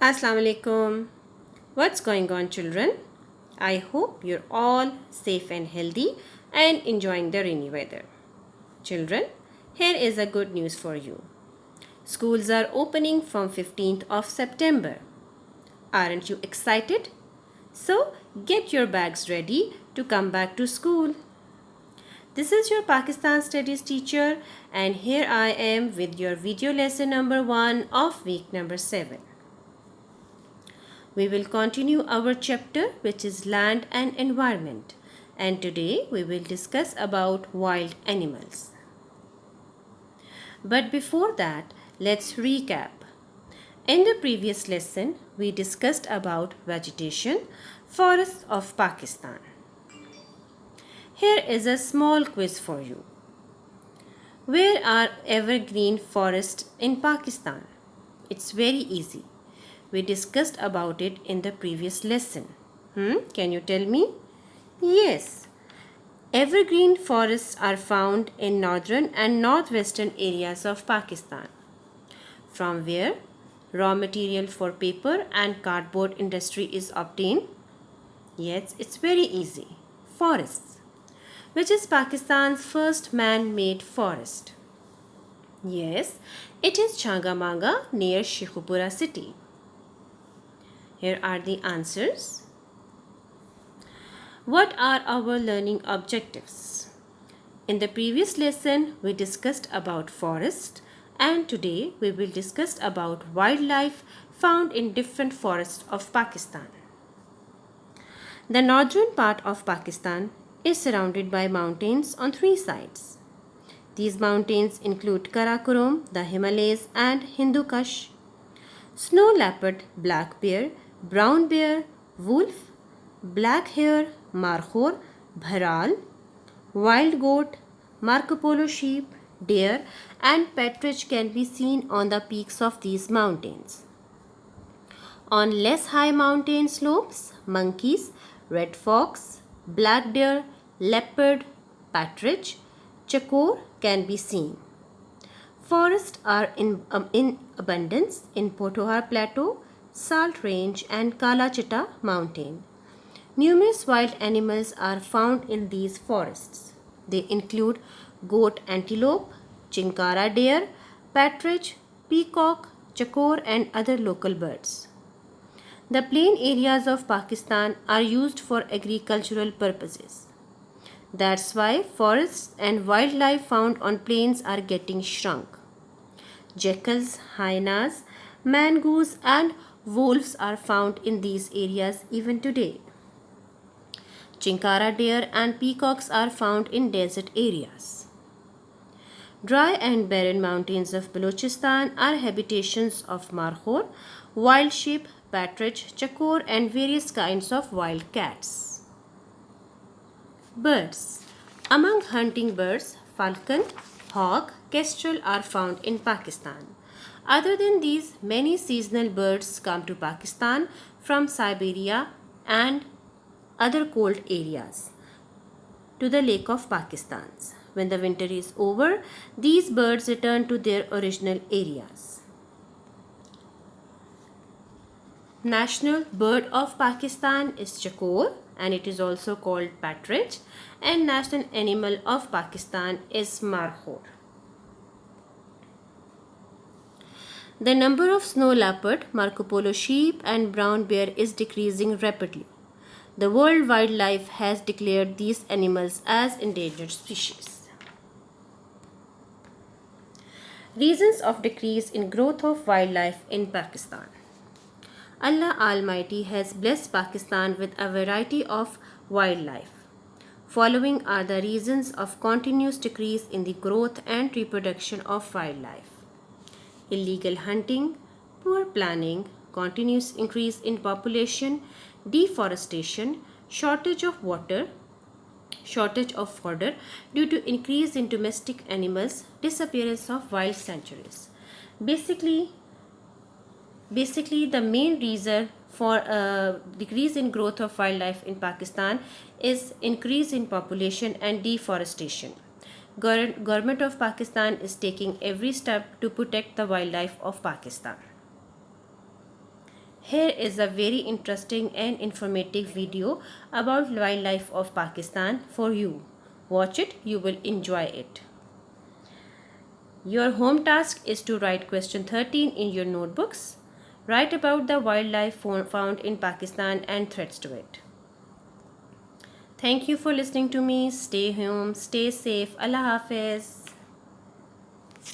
Assalamu alaikum. What's going on, children? I hope you're all safe and healthy and enjoying the rainy weather. Children, here is a good news for you. Schools are opening from 15th of September. Aren't you excited? So, get your bags ready to come back to school. This is your Pakistan Studies teacher, and here I am with your video lesson number 1 of week number 7. We will continue our chapter, which is land and environment, and today we will discuss about wild animals. But before that, let's recap. In the previous lesson, we discussed about vegetation, forests of Pakistan. Here is a small quiz for you. Where are evergreen forests in Pakistan? It's very easy. We discussed about it in the previous lesson. Can you tell me? Yes. Evergreen forests are found in northern and northwestern areas of Pakistan, from where raw material for paper and cardboard industry is obtained. Yes, it's very easy. Forests, which is Pakistan's first man-made forest. Yes, it is Changamanga near Sheikhupura city. Here are the answers. What are our learning objectives? In the previous lesson, we discussed about forest, and today we will discuss about wildlife found in different forests of Pakistan. The northern part of Pakistan is surrounded by mountains on 3 sides. These mountains include Karakoram, the Himalayas, and Hindu Kush. Snow leopard, black bear, brown bear, wolf, black hare, markhor, bharal, wild goat, Marco Polo sheep, deer, and partridge can be seen on the peaks of these mountains. On less high mountain slopes, monkeys, red fox, black deer, leopard, partridge, chakor can be seen. Forests are in abundance in Potohar Plateau, Salt Range, and Kala Chitta Mountain. Numerous wild animals are found in these forests. They include goat antelope, chinkara deer, partridge, peacock, chakor, and other local birds. The plain areas of Pakistan are used for agricultural purposes. That's why forests and wildlife found on plains are getting shrunk. Jackals, hyenas, mangoes, and wolves are found in these areas even today. Chinkara deer and peacocks are found in desert areas. Dry and barren mountains of Balochistan are habitations of markhor, wild sheep, partridge, chakor, and various kinds of wild cats. Birds. Among hunting birds, falcon, hawk, kestrel are found in Pakistan. Other than these, many seasonal birds come to Pakistan from Siberia and other cold areas to the Lake of Pakistan. When the winter is over, these birds return to their original areas. National bird of Pakistan is chakor, and it is also called partridge, and national animal of Pakistan is markhor. The number of snow leopard, Marco Polo sheep, and brown bear is decreasing rapidly. The World Wildlife has declared these animals as endangered species. Reasons of decrease in growth of wildlife in Pakistan. Allah Almighty has blessed Pakistan with a variety of wildlife. Following are the reasons of continuous decrease in the growth and reproduction of wildlife. Illegal hunting, poor planning, continuous increase in population, deforestation, shortage of fodder due to increase in domestic animals, disappearance of wild sanctuaries. Basically, the main reason for decrease in growth of wildlife in Pakistan is increase in population and deforestation. Government of Pakistan is taking every step to protect the wildlife of Pakistan. Here is a very interesting and informative video about wildlife of Pakistan for you. Watch it, you will enjoy it. Your home task is to write question 13 in your notebooks. Write about the wildlife found in Pakistan and threats to it. Thank you for listening to me. Stay home, stay safe. Allah Hafiz.